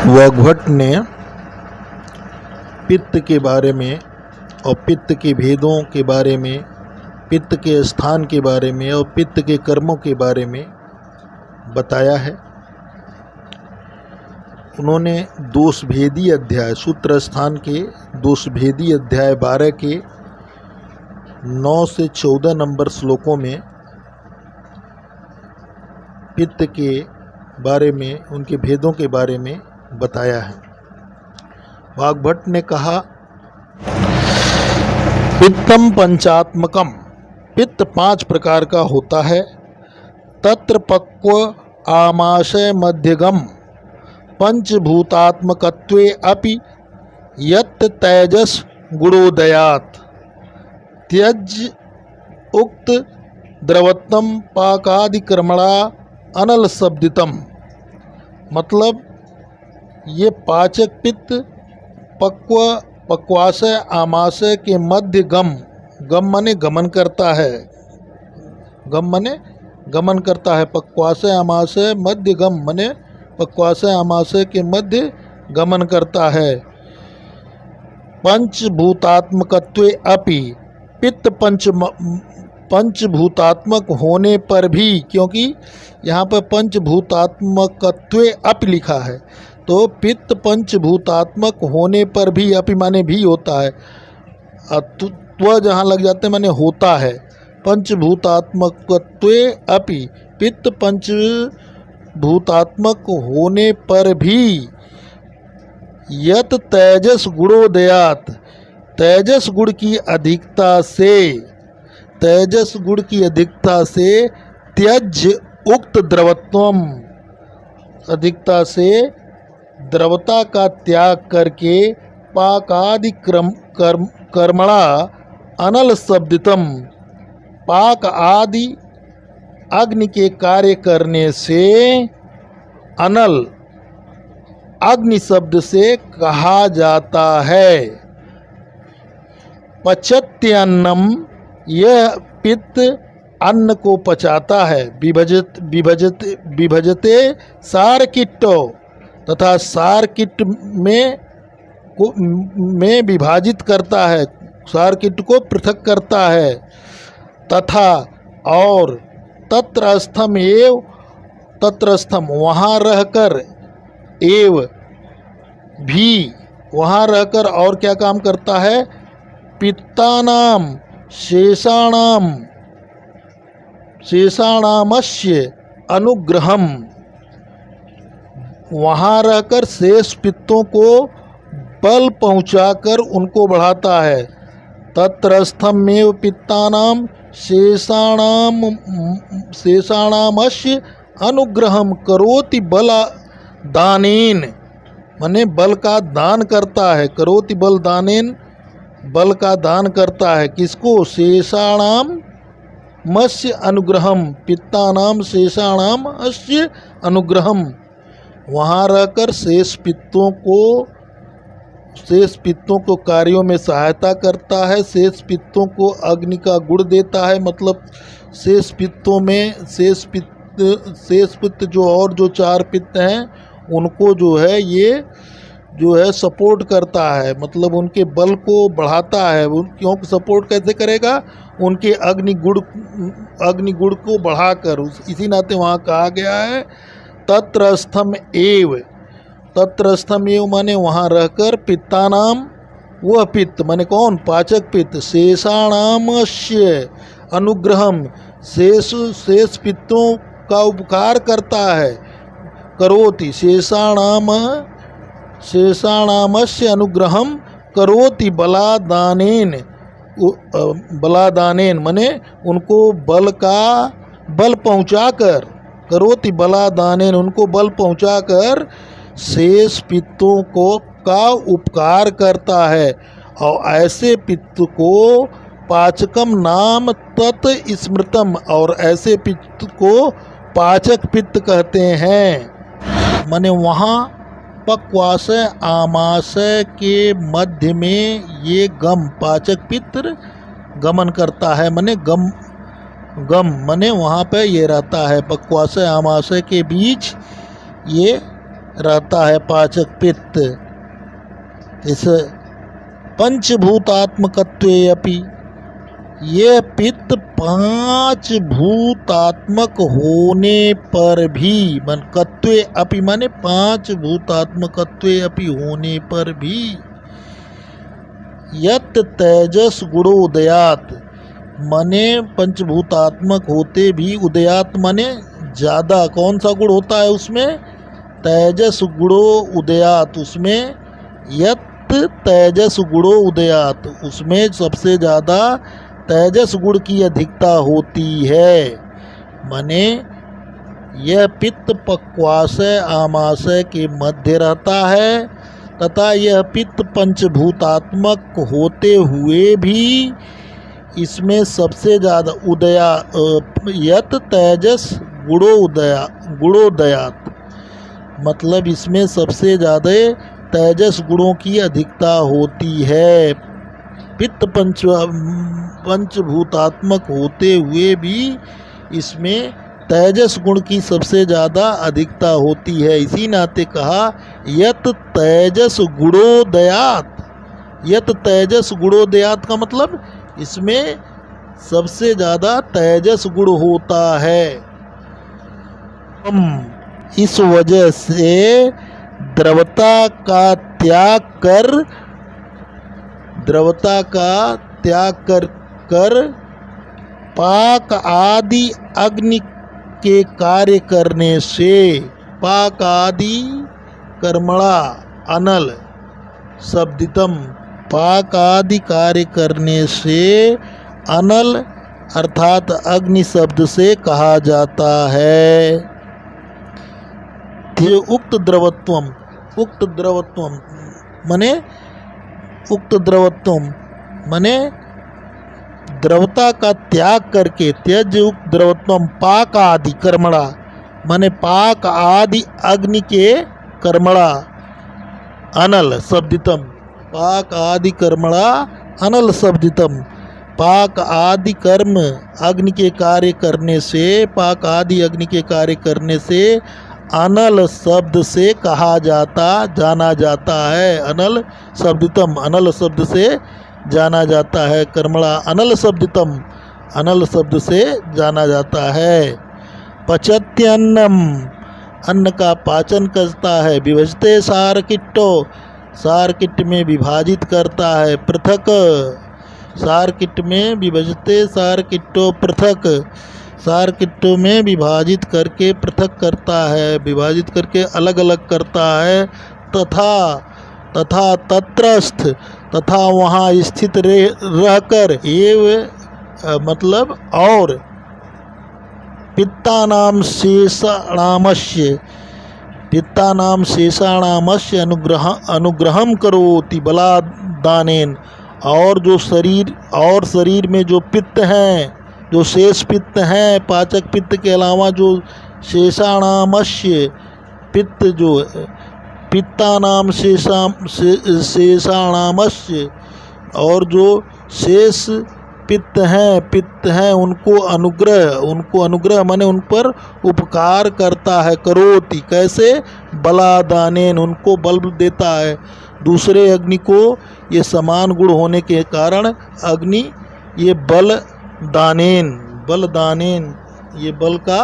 वाग्भट ने पित्त के बारे में और पित्त के भेदों के बारे में, पित्त के स्थान के बारे में और पित्त के कर्मों के बारे में बताया है। उन्होंने दोषभेदी अध्याय, सूत्र स्थान के दोषभेदी अध्याय 12 के 9 से 14 नंबर श्लोकों में पित्त के बारे में, उनके भेदों के बारे में बताया है। वाग्भट ने कहा, पित्तम पंचात्मकम, पित्त 5 प्रकार का होता है। तत्र पक्व आमाशय मध्यगम पंचभूतात्मकत्वे अपि यत् तेजस गुणोदयात् त्यज उक्त द्रवत्तम पाकादिकर्मणा अनल शब्दितम। मतलब ये पाचक पित्त पक्वाशय आमाशय के मध्य गम मने गमन करता है, गम मने गमन करता है। पक्वाशय आमाशय मध्य गम मने पक्वाशय आमाशय के मध्य गमन करता है। पंचभूतात्मकत्वे अपि, पित्त पंचभूतात्मक होने पर भी, क्योंकि यहाँ पर पंचभूतात्मकत्वे अपि लिखा है, तो पित्त पंचभूतात्मक होने पर भी, अपि माने भी होता है, त्व जहाँ लग जाते माने होता है। पंचभूतात्मकत्वे अपि, पित्त पंचभूतात्मक होने पर भी यत तेजस गुणोदयात, तेजस गुण की अधिकता से, तेजस गुण की अधिकता से त्यज उक्त द्रवत्वम, अधिकता से द्रवता का त्याग करके पाकादि कर्मणा अनल शब्दितम, पाक आदि अग्नि के कार्य करने से अनल अग्नि शब्द से कहा जाता है। पचत्यन्नम, यह पित्त अन्न को पचाता है। विभजते सारकिट्टो, तथा सारकिट में विभाजित करता है, सारकिट को पृथक करता है। तथा और तत्रस्थम एव, तत्रस्थम वहाँ रहकर, एव भी वहाँ रहकर और क्या काम करता है, पित्तानाम शेषाणामस्य अनुग्रहम, वहाँ रहकर शेष पित्तों को बल पहुँचाकर उनको बढ़ाता है। तत्रस्थमेव पित्तानाम शेषाणामस्य अनुग्रहम करोति बला दानेन, माने बल का दान करता है। करोति बल दानेन, बल का दान करता है। किसको? शेषाणाम मस्य अनुग्रहम, पित्तानाम शेषाणाम अस्य अनुग्रहम, वहाँ रहकर शेष पित्तों को कार्यों में सहायता करता है। शेष पित्तों को अग्नि का गुण देता है। मतलब शेष पित्तों में शेष पित्त जो और जो 4 पित्त हैं उनको जो है ये जो है सपोर्ट करता है, मतलब उनके बल को बढ़ाता है। क्यों सपोर्ट कैसे करेगा? उनके अग्नि गुण को बढ़ाकर। इसी नाते वहाँ कहा गया है तत्रस्थम एव, तत्रस्थम एव माने वहाँ रहकर पित्तानाम, वह पित्त माने कौन? पाचक पित्त, शेषाणामस्य अनुग्रहम, शेष पित्तों का उपकार करता है। करोति शेषाणामस्य अनुग्रहम करोति बलादानेन, बलादानेन माने उनको बल पहुँचाकर, करोति बलादानेन उनको बल पहुँचाकर शेष पित्तों का उपकार करता है। और ऐसे पित्त को पाचकम नाम तत् स्मृतम, और ऐसे पित्त को पाचक पित्त कहते हैं। माने वहाँ पक्वाशय आमाशय के मध्य में ये गम, पाचक पित्त गमन करता है। माने गम माने वहाँ पे ये रहता है, पक्वाशय आमाशय के बीच ये रहता है पाचक पित्त। इस पंचभूतात्मकत्वे अपि, ये पित्त पांच भूतात्मक होने पर भी, मन कत्वे अपि माने पांच भूतात्मकत्वे अपि होने पर भी, यत तेजस गुणोदयात माने पंचभूतात्मक होते भी, उदयात माने ज़्यादा, कौन सा गुण होता है उसमें, तेजस गुणो उदयात, उसमें यत तेजस गुणो उदयात, उसमें सबसे ज़्यादा तेजस गुण की अधिकता होती है। माने यह पित्त पक्वाशय आमाशय के मध्य रहता है तथा यह पित्त पंचभूतात्मक होते हुए भी इसमें सबसे ज़्यादा उदया यत तेजस गुणोदयात, मतलब इसमें सबसे ज़्यादा तेजस गुणों की अधिकता होती है। पित्त पंचभूतात्मक होते हुए भी इसमें तेजस गुण की सबसे ज़्यादा अधिकता होती है। इसी नाते कहा यत तेजस गुणोदयात। यत तेजस गुणोदयात का मतलब इसमें सबसे ज़्यादा तेजस गुण होता है। इस वजह से द्रवता का त्याग कर पाक आदि अग्नि के कार्य करने से, पाक आदि कर्मणा अनल शब्दितम, पाक आदि कार्य करने से अनल अर्थात अग्नि शब्द से कहा जाता है। उक्त द्रवत्वम मने द्रवता का त्याग करके, त्यज उक्त द्रवत्वम पाक आदि कर्मणा मने पाक आदि अग्नि के कर्मणा अनल शब्दितम, पाक आदि कर्मणा अनल शब्दितम, पाक आदि कर्म अग्नि के कार्य करने से, पाक आदि अग्नि के कार्य करने से अनल शब्द से जाना जाता है। अनल शब्दितम, अनल शब्द से जाना जाता है। कर्मणा अनल शब्दितम, अनल शब्द से जाना जाता है। पचत्यन्नम, अन्न का पाचन करता है। विभजते सारकिट्टो, सारकिट्ट में विभाजित करता है। पृथक, सारकिट्ट में विभजते सारकिट्टो पृथक, सारकिट्टों में विभाजित करके पृथक करता है, विभाजित करके अलग अलग करता है। तथा तत्रस्थ, तथा वहाँ स्थित रहकर, एव मतलब और, पित्तानाम शेषाणामस्य अनुग्रहम करोति बलादानेन, और जो शरीर में जो पित्त हैं, जो शेष पित्त हैं, पाचक पित्त के अलावा जो शेषाणामस्य पित्त, जो पित्तानाम शेषाणामस्य, और जो शेष पित्त हैं उनको अनुग्रह माने उन पर उपकार करता है। करोति कैसे, बलादानेन, उनको बल देता है। दूसरे अग्नि को ये समान गुण होने के कारण अग्नि ये बलदानेन ये बल का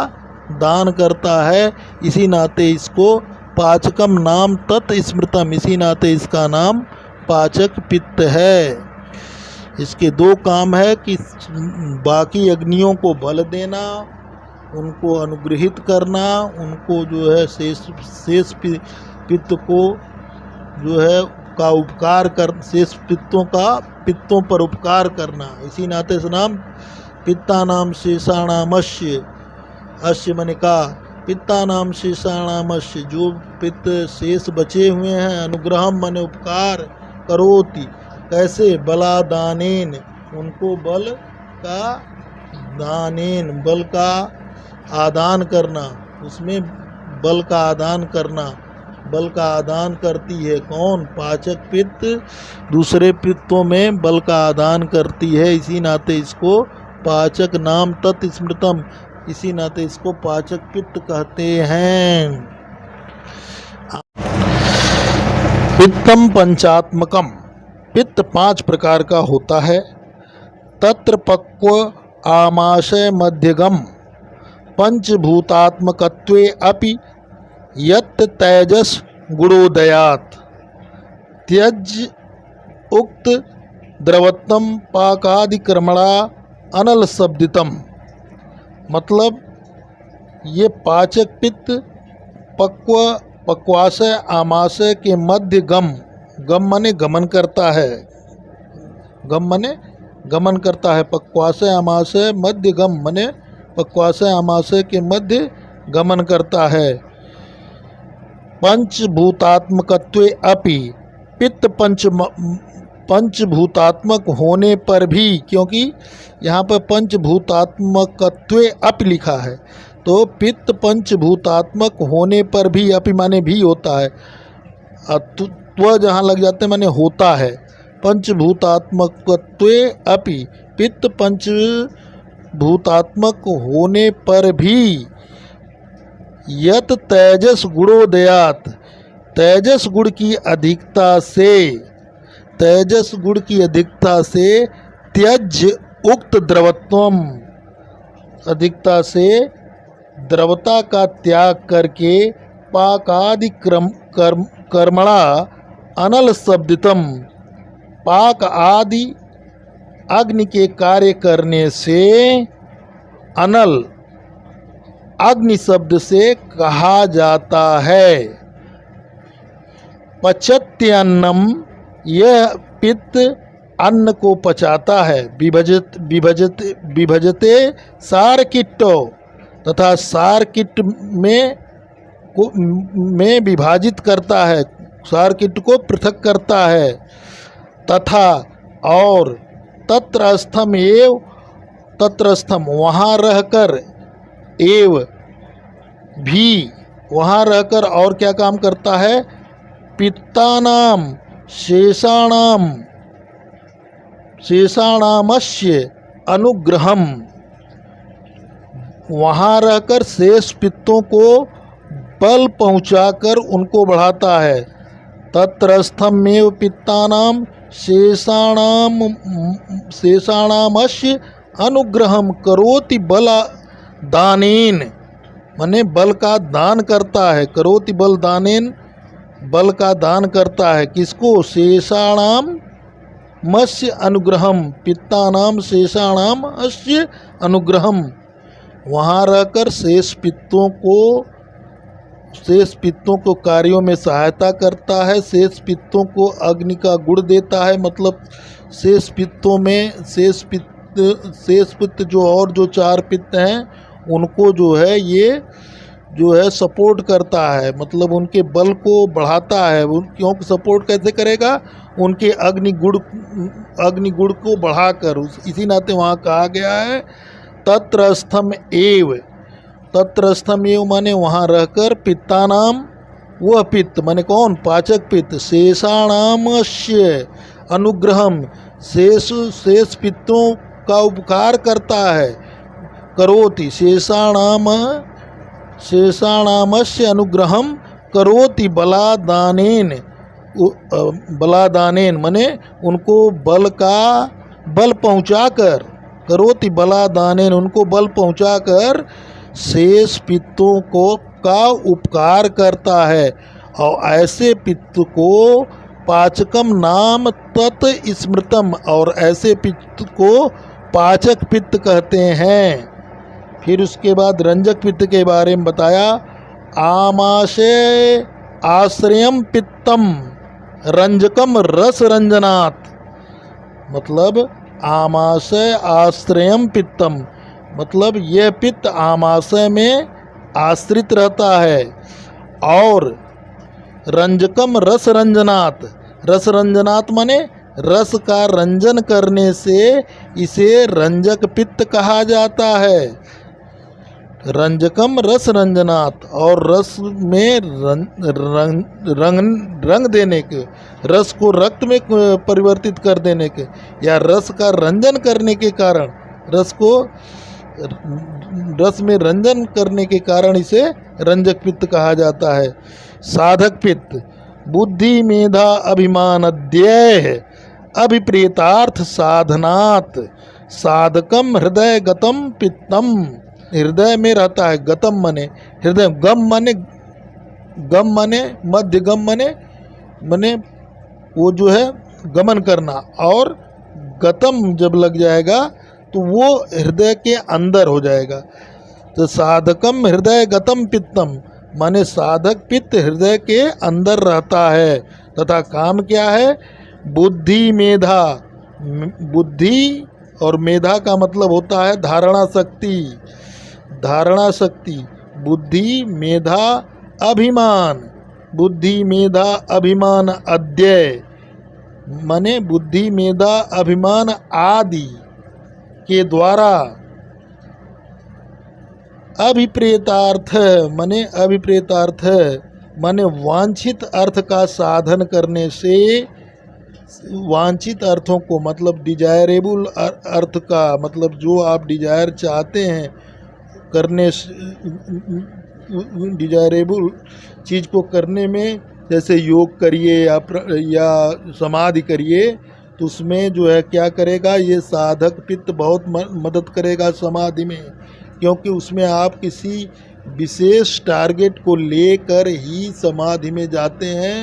दान करता है। इसी नाते इसको पाचकम नाम तत् स्मृतम, इसी नाते इसका नाम पाचक पित्त है। इसके दो काम है कि बाकी अग्नियों को बल देना, उनको अनुग्रहित करना, उनको जो है शेष पित्त को जो है का उपकार कर, शेष पित्तों पर उपकार करना। इसी नाते से नाम पित्तानाम शेषाणामस्य, अस्य मने का पित्तानाम शेषाणामस्य, जो पित्त शेष बचे हुए हैं, अनुग्रहम मने उपकार, करोति कैसे, बलादानेन, उनको बल का आदान करना, उसमें बल का आदान करना, बल का आदान करती है कौन, पाचक पित्त दूसरे पित्तों में बल का आदान करती है। इसी नाते इसको पाचक नाम तत् स्मृतम, इसी नाते इसको पाचक पित्त कहते हैं। पित्तम पंचात्मकम, पित्त 5 प्रकार का होता है। तत्र पक्व आमाशय मध्यगम पंचभूतात्मकत्वे अपि यत् तेजस गुणोदयात् त्यज उक्त द्रवत्तम पाकादिक्रमणा अनल शब्दितम। मतलब ये पाचक पित्त पक्वाशय आमाशय के मध्य गम माने गमन करता है, गम माने गमन करता है। पक्वाशय आमाशय मध्य गम माने पक्वाशय आमाशय के मध्य गमन करता है। पंचभूतात्मकत्वे अपि, पित्त पंचभूतात्मक होने पर भी, क्योंकि यहाँ पर पंचभूतात्मकत्वे अपि लिखा है, तो पित्त पंचभूतात्मक होने पर भी, अपि माने भी होता है, त्व जहाँ लग जाते माने होता है। पंचभूतात्मकत्वे अपि, पित्त पंचभूतात्मक होने पर भी यत तेजस गुणोदयात, तेजस गुण की अधिकता से, तेजस गुण की अधिकता से त्यज उक्त द्रवत्वम, अधिकता से द्रवता का त्याग करके पाकादि कर्मणा अनल शब्दितम, पाक आदि अग्नि के कार्य करने से अनल अग्नि शब्द से कहा जाता है। पचत्यन्नम, यह पित्त अन्न को पचाता है। विभजते सारकिट्टो, तथा सारकिट में विभाजित करता है, सारकिट को पृथक करता है। तथा और तत्रस्थम एव, तत्रस्थम वहाँ रहकर, एव भी वहाँ रहकर और क्या काम करता है, पित्तानाम शेषाणामस्य अनुग्रहम, वहाँ रहकर शेष पित्तों को बल पहुँचाकर उनको बढ़ाता है। तत्रस्थमेव पित्तानाम शेषाणामस्य अनुग्रहम करोति बला दानेन, माने बल का दान करता है। करोति बल दानेन, बल का दान करता है। किसको? शेषाणाम मस्य अनुग्रहम, पित्तानाम शेषाणाम अस्य अनुग्रहम, वहाँ रहकर शेष पित्तों को कार्यों में सहायता करता है। शेष पित्तों को अग्नि का गुण देता है। मतलब शेष पित्तों में शेष पित्त जो और जो 4 पित्त हैं उनको जो है ये जो है सपोर्ट करता है, मतलब उनके बल को बढ़ाता है। क्यों सपोर्ट कैसे करेगा? उनके अग्नि गुण को बढ़ाकर। इसी नाते वहाँ कहा गया है तत्रस्थम एव, तत्रस्थम एव माने वहाँ रहकर, पित्तानाम वह पित्त माने कौन? पाचक पित्त, शेषाणामस्य अनुग्रहम, शेष पित्तों का उपकार करता है। करोति शेषाणामस्य अनुग्रहम करोति बलादानेन, बलादानेन माने उनको बल पहुँचाकर, करोति बलादानेन उनको बल पहुँचाकर शेष पित्तों का उपकार करता है। और ऐसे पित्त को पाचकम नाम तत् स्मृतम, और ऐसे पित्त को पाचक पित्त कहते हैं। फिर उसके बाद रंजक पित्त के बारे में बताया। आमाशय आश्रयम पित्तम रंजकम रस रंजनात्, मतलब आमाशय आश्रयम पित्तम, मतलब यह पित्त आमाशय में आश्रित रहता है। और रंजकम रस रंजनात्, रस रंजनात् माने रस का रंजन करने से इसे रंजक पित्त कहा जाता है। रंजकम रस रंजनात्, और रस में रंग देने के, रस को रक्त में परिवर्तित कर देने के, या रस का रंजन करने के कारण, रस में रंजन करने के कारण इसे रंजक पित्त कहा जाता है। साधक पित्त, बुद्धि मेधा अभिमान अध्यय अभिप्रेतार्थ साधनात् साधकम हृदय गतम पित्तम। हृदय में रहता है, गतम मने हृदय, गम मने मध्य, गम मने वो जो है गमन करना, और गतम जब लग जाएगा तो वो हृदय के अंदर हो जाएगा। तो साधकम हृदय गतम पित्तम माने साधक पित्त हृदय के अंदर रहता है। तथा काम क्या है? बुद्धि मेधा। बुद्धि और मेधा का मतलब होता है धारणा शक्ति, धारणा शक्ति। बुद्धि मेधा अभिमान, बुद्धि मेधा अभिमान अध्यय माने बुद्धि मेधा अभिमान आदि के द्वारा अभिप्रेतार्थ माने अभिप्रेतार्थ माने वांछित अर्थ का साधन करने से, वांछित अर्थों को मतलब डिजायरेबल अर्थ का मतलब जो आप डिजायर चाहते हैं करने, डिजायरेबल चीज़ को करने में, जैसे योग करिए या समाधि करिए, तो उसमें जो है क्या करेगा, ये साधक पित्त बहुत मदद करेगा समाधि में, क्योंकि उसमें आप किसी विशेष टारगेट को लेकर ही समाधि में जाते हैं।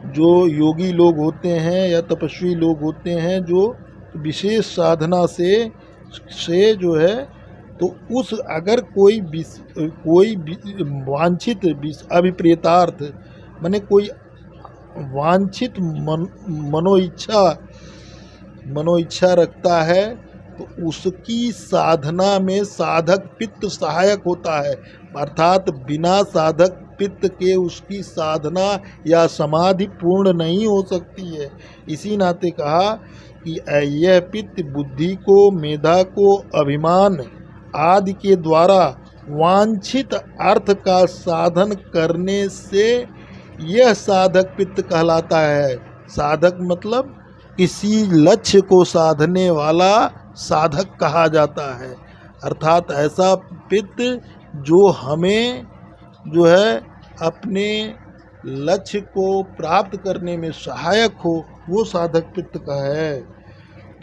जो योगी लोग होते हैं या तपस्वी लोग होते हैं जो विशेष साधना से जो है, तो उस अगर कोई वांछित अभिप्रेतार्थ माने कोई वांछित मनोइच्छा रखता है, तो उसकी साधना में साधक पित्त सहायक होता है। अर्थात बिना साधक पित्त के उसकी साधना या समाधि पूर्ण नहीं हो सकती है। इसी नाते कहा कि यह पित्त बुद्धि को, मेधा को, अभिमान आदि के द्वारा वांछित अर्थ का साधन करने से यह साधक पित्त कहलाता है। साधक मतलब किसी लक्ष्य को साधने वाला साधक कहा जाता है। अर्थात ऐसा पित्त जो हमें जो है अपने लक्ष्य को प्राप्त करने में सहायक हो, वो साधक पित्त का है।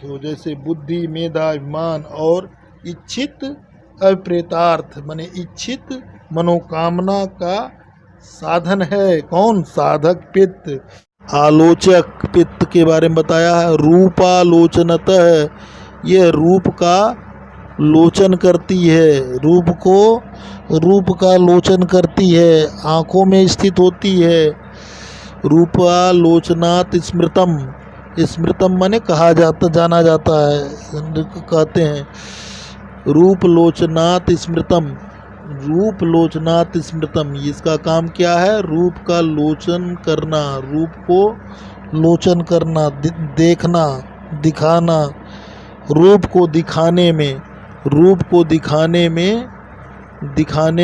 तो जैसे बुद्धि मेधा अभिमान और इच्छित अभिप्रेतार्थ माने इच्छित मनोकामना का साधन है कौन? साधक पित्त। आलोचक पित्त के बारे में बताया है। रूपालोचनतः, यह रूप का लोचन करती है, रूप का लोचन करती है, आँखों में स्थित होती है। रूपालोचनात् स्मृतम, स्मृतम माने कहा जाता, जाना जाता है, कहते हैं। रूपलोचनात् स्मृतम, रूपलोचनात् स्मृतम, इसका काम क्या है? रूप का लोचन करना, रूप को लोचन करना, देखना, दिखाना, रूप को दिखाने में, रूप को दिखाने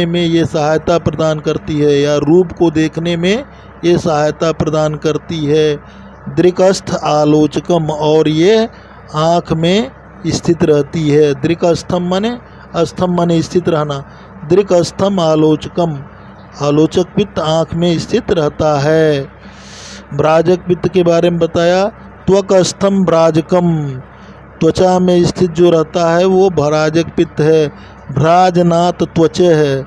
में ये सहायता प्रदान करती है, या रूप को देखने में ये सहायता प्रदान करती है। दृक्स्थ आलोचकम, और ये आँख में स्थित रहती है। दृक्स्थम माने, स्थम माने स्थित रहना। दृक्स्थम आलोचकम, आलोचक पित्त आँख में स्थित रहता है। ब्राजक पित्त के बारे में बताया। त्वकस्थम ब्राजकम, त्वचा में स्थित जो रहता है वो भ्राजक पित्त है। भ्राजनात् त्वच है,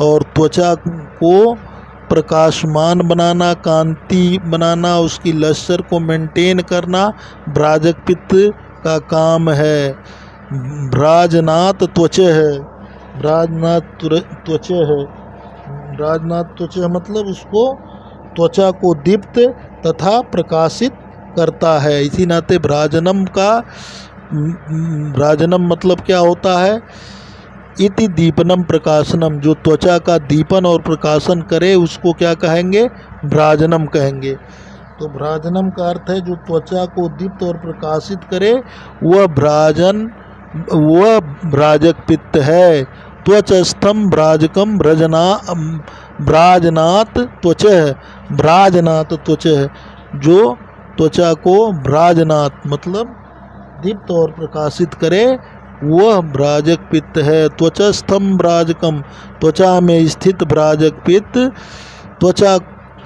और त्वचा को प्रकाशमान बनाना, कांति बनाना, उसकी लश्कर को मेंटेन करना भ्राजक पित्त का काम है। भ्राजनात् त्वच है, भ्राजनात् त्वच है, भ्राजनात् त्वच मतलब उसको, त्वचा को दीप्त तथा प्रकाशित करता है। इसी नाते भ्राजनम मतलब क्या होता है? इति दीपनम प्रकाशनम, जो त्वचा का दीपन और प्रकाशन करे उसको क्या कहेंगे? भ्राजनम कहेंगे। तो भ्राजनम का अर्थ है जो त्वचा को दीप्त और प्रकाशित करे, वह भ्राजक पित्त है। त्वचस्थम भ्राजकम भ्राजनात् त्वच है, भ्राजनात् त्वच है, जो त्वचा को भ्राजनात् मतलब दीप्त और प्रकाशित करे, वह भ्राजक पित्त है। त्वचस्थम भ्राजकम, त्वचा में स्थित भ्राजक पित्त त्वचा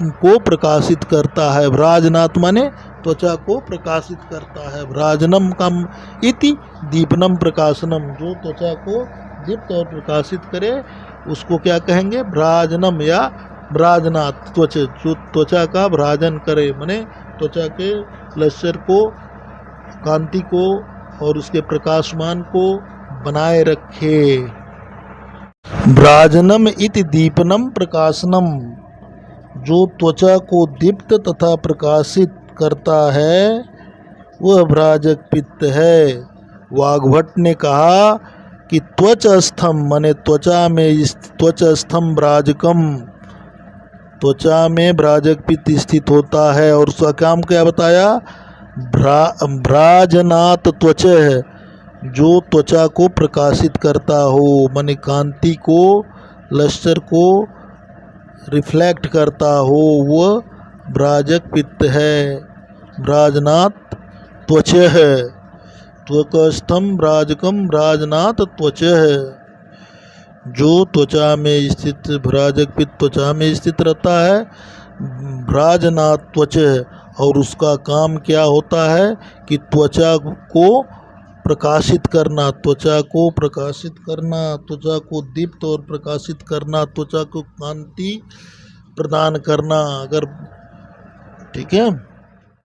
को प्रकाशित करता है। भ्राजनात् माने त्वचा को प्रकाशित करता है। भ्राजनम कम इति दीपनम प्रकाशनम, जो त्वचा को दीप्त और प्रकाशित करे उसको क्या कहेंगे? भ्राजनम या भ्राजनात्। त्वचा, जो त्वचा का भ्राजन करे माने त्वचा के लश्कर को, कांति को और उसके प्रकाशमान को बनाए रखे। भ्राजनम इति दीपनम प्रकाशनम, जो त्वचा को दीप्त तथा प्रकाशित करता है वह भ्राजक पित्त है। वाग्भट ने कहा कि त्वचस्थम माने त्वचस्थम भ्राजकम, त्वचा में भ्राजक पित्त स्थित होता है। और उसका काम क्या बताया? भ्राजनात् त्वचः, जो त्वचा को प्रकाशित करता हो माने कांति को, लश्कर को रिफ्लेक्ट करता हो, वह भ्राजक पित्त है। भ्राजनात् त्वचः, त्वकस्थम भ्राजकम भ्राजनात् त्वचः, जो त्वचा में स्थित भ्राजक पित्त त्वचा में स्थित रहता है। भ्राजनात् त्वचः, और उसका काम क्या होता है कि त्वचा को प्रकाशित करना, त्वचा को प्रकाशित करना, त्वचा को दीप्त और प्रकाशित करना, त्वचा को कांति प्रदान करना। अगर ठीक है।